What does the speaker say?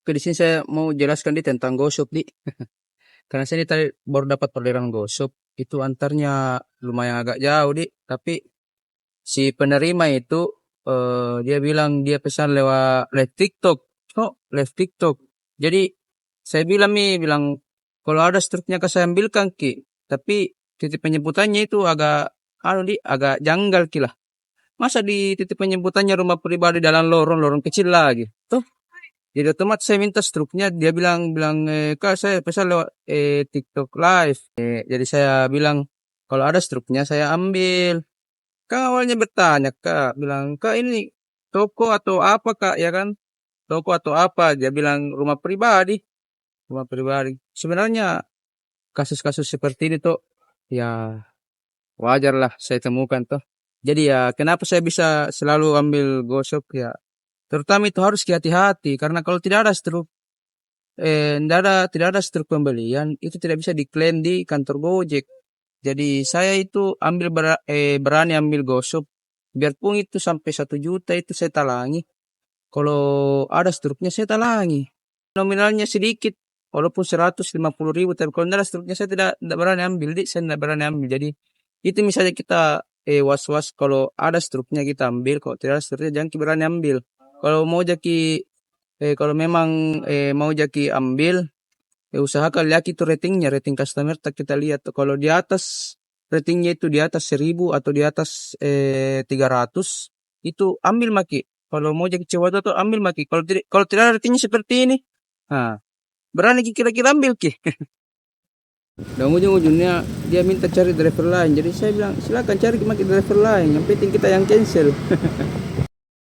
Oke, di sini saya mau jelaskan di tentang gosok di. Karena saya ini tadi baru dapat orderan gosok, itu antarnya lumayan agak jauh di, tapi si penerima itu dia bilang dia pesan lewat live TikTok. Oh, live TikTok. Jadi saya bilang bilang kalau ada struknya ke saya ambilkan ki, tapi titik penyebutannya itu agak agak janggal ki lah. Masa di titik penyebutannya rumah pribadi dalam lorong kecil lagi. Tuh, jadi otomatis saya minta struknya, dia bilang Kak saya pesan lewat TikTok live. Jadi saya bilang kalau ada struknya saya ambil. Kak awalnya bertanya, Kak bilang, Kak ini toko atau apa Kak, ya kan? Toko atau apa? Dia bilang rumah pribadi, rumah pribadi. Sebenarnya kasus-kasus seperti ini tuh ya wajar lah saya temukan tuh. Jadi ya kenapa saya bisa selalu ambil gosok ya? Terutama itu harus hati-hati karena kalau tidak ada struk pembelian itu tidak bisa diklaim di kantor Gojek. Jadi saya itu berani ambil gosok biarpun itu sampai 1 juta itu saya talangi. Kalau ada struknya saya talangi. Nominalnya sedikit walaupun 150.000 tapi kalau tidak ada struknya saya tidak berani ambil. Saya tidak berani ambil. Jadi itu misalnya kita was-was kalau ada struknya kita ambil, kalau tidak ada struknya jangan kita berani ambil. Kalau mau kalau memang mau ambil, usahakan lihat itu ratingnya, rating customer tak kita lihat. Kalau di atas ratingnya itu di atas 1.000 atau di atas 300 itu ambil maki. Kalau mau jadi cewek itu ambil maki. Kalau tidak ada ratingnya seperti ini, nah berani kira-kira ambil ki. Dan ujung-ujungnya dia minta cari driver lain. Jadi saya bilang silakan cari maki driver lain. Yang penting kita yang cancel.